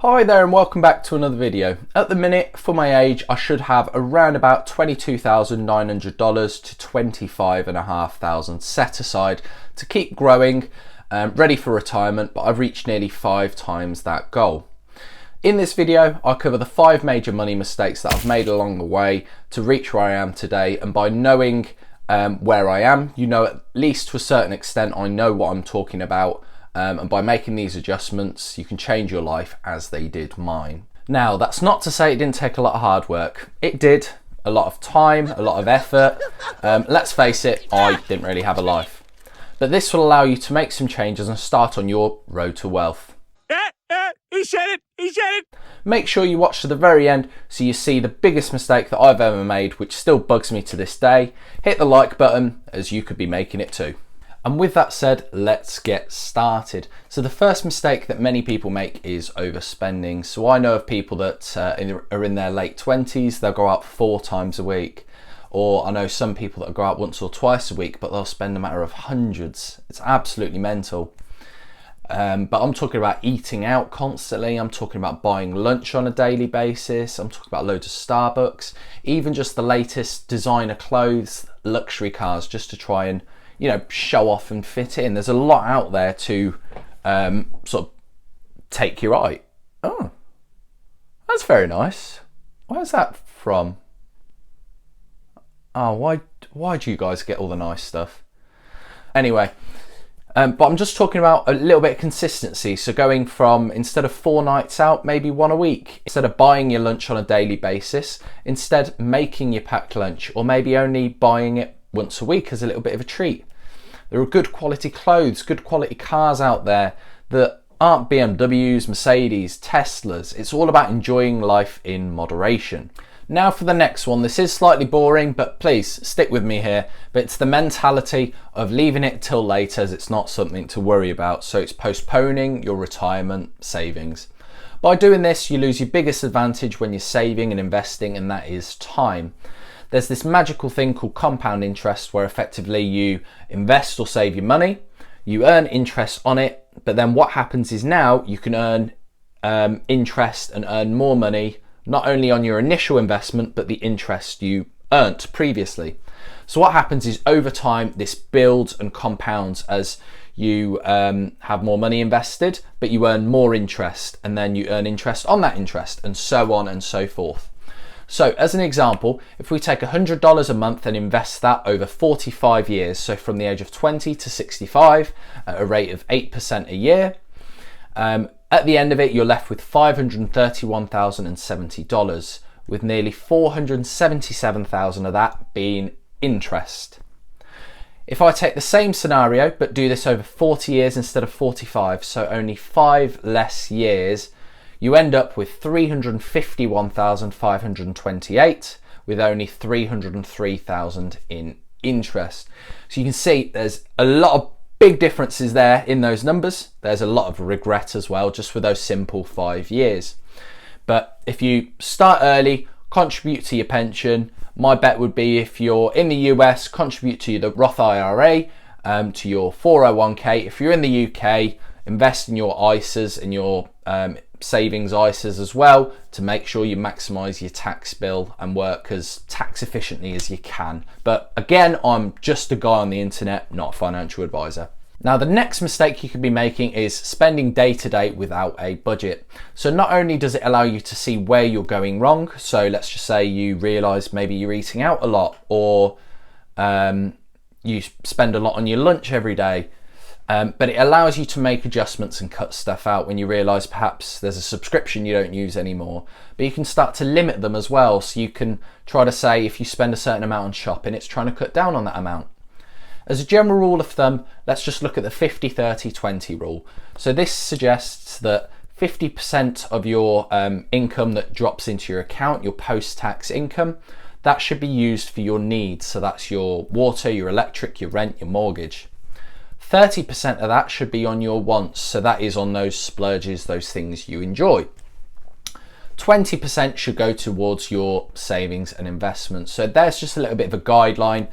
Hi there and welcome back to another video. At the minute, for my age, I should have around about $22,900 to $25,500 set aside to keep growing, ready for retirement, but I've reached nearly 5 times that goal. In this video, I cover the 5 major money mistakes that I've made along the way to reach where I am today, and by knowing where I am, you know, at least to a certain extent, I know what I'm talking about. And by making these adjustments, you can change your life as they did mine. Now, that's not to say it didn't take a lot of hard work. It did. A lot of time, a lot of effort. Let's face it, I didn't really have a life. But this will allow you to make some changes and start on your road to wealth. He said it! He said it! Make sure you watch to the very end so you see the biggest mistake that I've ever made, which still bugs me to this day. Hit the like button, as you could be making it too. And with that said, let's get started. So the first mistake that many people make is overspending. So I know of people that are in their late 20s, they'll go out 4 times a week. Or I know some people that go out once or twice a week, but they'll spend a matter of hundreds. It's absolutely mental. But I'm talking about eating out constantly. I'm talking about buying lunch on a daily basis. I'm talking about loads of Starbucks, even just the latest designer clothes, luxury cars, just to try and, you know, show off and fit in. There's a lot out there to sort of take your eye. Oh, that's very nice. Where's that from? Oh, why do you guys get all the nice stuff? Anyway, but I'm just talking about a little bit of consistency. So going from, instead of 4 nights out, maybe 1 a week. Instead of buying your lunch on a daily basis, instead making your packed lunch, or maybe only buying it once a week as a little bit of a treat. There are good quality clothes, good quality cars out there that aren't BMWs, Mercedes, Teslas. It's all about enjoying life in moderation. Now for the next one. This is slightly boring, but please stick with me here. But it's the mentality of leaving it till later, as it's not something to worry about. So it's postponing your retirement savings. By doing this, you lose your biggest advantage when you're saving and investing, and that is time. There's this magical thing called compound interest, where effectively you invest or save your money, you earn interest on it, but then what happens is now you can earn interest and earn more money, not only on your initial investment, but the interest you earned previously. So what happens is over time, this builds and compounds as you have more money invested, but you earn more interest, and then you earn interest on that interest, and so on and so forth. So as an example, if we take $100 a month and invest that over 45 years, so from the age of 20 to 65 at a rate of 8% a year, at the end of it, you're left with $531,070, with nearly $477,000 of that being interest. If I take the same scenario, but do this over 40 years instead of 45, so only 5 less years, you end up with $351,528, with only $303,000 in interest. So you can see there's a lot of big differences there in those numbers. There's a lot of regret as well, just for those simple 5 years. But if you start early, contribute to your pension, my bet would be, if you're in the US, contribute to the Roth IRA, to your 401k. If you're in the UK, invest in your ISAs and your savings ISAs as well, to make sure you maximize your tax bill and work as tax efficiently as you can. But again, I'm just a guy on the internet, not a financial advisor. Now, the next mistake you could be making is spending day to day without a budget. So not only does it allow you to see where you're going wrong, so let's just say you realize maybe you're eating out a lot, or you spend a lot on your lunch every day, but it allows you to make adjustments and cut stuff out when you realize perhaps there's a subscription you don't use anymore. But you can start to limit them as well. So you can try to say, if you spend a certain amount on shopping, it's trying to cut down on that amount. As a general rule of thumb, let's just look at the 50-30-20 rule. So this suggests that 50% of your income that drops into your account, your post-tax income, that should be used for your needs. So that's your water, your electric, your rent, your mortgage. 30% of that should be on your wants, so that is on those splurges, those things you enjoy. 20% should go towards your savings and investments. So there's just a little bit of a guideline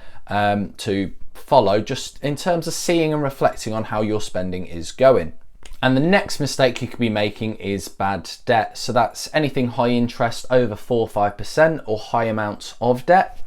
to follow, just in terms of seeing and reflecting on how your spending is going. And the next mistake you could be making is bad debt. So that's anything high interest over 4 or 5% or high amounts of debt.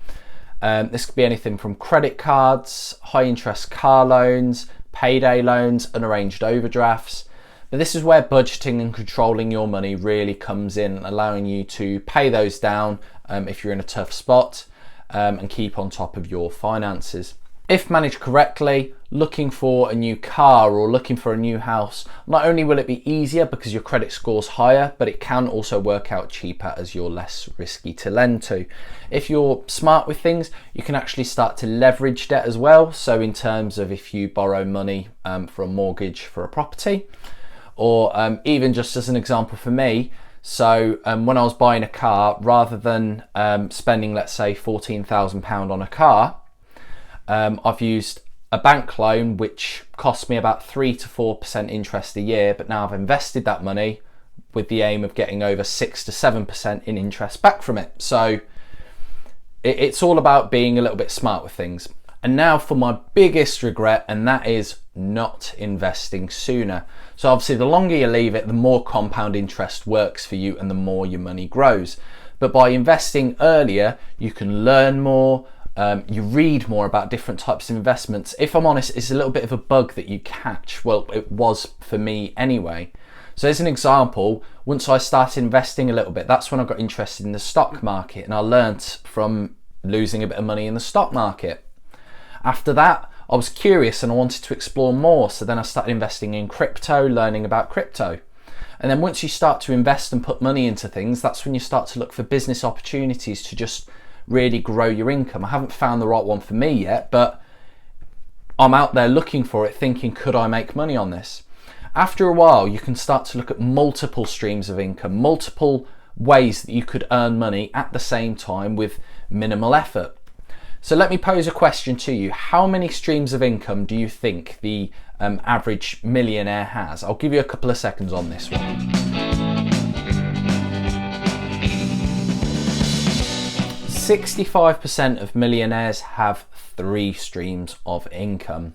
This could be anything from credit cards, high interest car loans, payday loans, unarranged overdrafts. But this is where budgeting and controlling your money really comes in, allowing you to pay those down if you're in a tough spot and keep on top of your finances. If managed correctly, looking for a new car or looking for a new house, not only will it be easier because your credit score's higher, but it can also work out cheaper as you're less risky to lend to. If you're smart with things, you can actually start to leverage debt as well. So in terms of if you borrow money for a mortgage for a property, or even just as an example for me, so when I was buying a car, rather than spending, let's say, £14,000 on a car, I've used a bank loan which cost me about 3 to 4% interest a year, but now I've invested that money with the aim of getting over 6 to 7% in interest back from it. So it's all about being a little bit smart with things. And now for my biggest regret, and that is not investing sooner. So obviously the longer you leave it, the more compound interest works for you and the more your money grows. But by investing earlier, you can learn more, you read more about different types of investments. If I'm honest, it's a little bit of a bug that you catch. Well, it was for me anyway. So as an example, once I started investing a little bit, that's when I got interested in the stock market, and I learnt from losing a bit of money in the stock market. After that, I was curious and I wanted to explore more. So then I started investing in crypto, learning about crypto. And then once you start to invest and put money into things, that's when you start to look for business opportunities to just really grow your income. I haven't found the right one for me yet, but I'm out there looking for it, thinking, could I make money on this? After a while, you can start to look at multiple streams of income, multiple ways that you could earn money at the same time with minimal effort. So let me pose a question to you. How many streams of income do you think the average millionaire has? I'll give you a couple of seconds on this one. 65% of millionaires have 3 streams of income.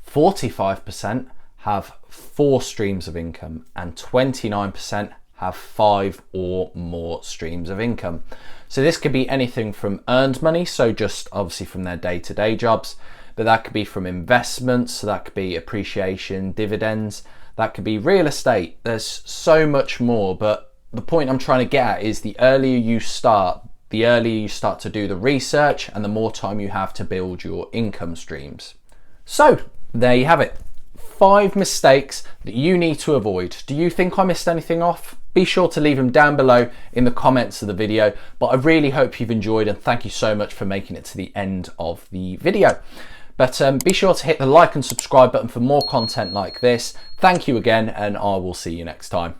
45% have 4 streams of income, and 29% have 5 or more streams of income. So this could be anything from earned money, so just obviously from their day-to-day jobs, but that could be from investments, so that could be appreciation, dividends, that could be real estate. There's so much more, but the point I'm trying to get at is the earlier you start to do the research and the more time you have to build your income streams. So there you have it. 5 mistakes that you need to avoid. Do you think I missed anything off? Be sure to leave them down below in the comments of the video, but I really hope you've enjoyed, and thank you so much for making it to the end of the video. But be sure to hit the like and subscribe button for more content like this. Thank you again, and I will see you next time.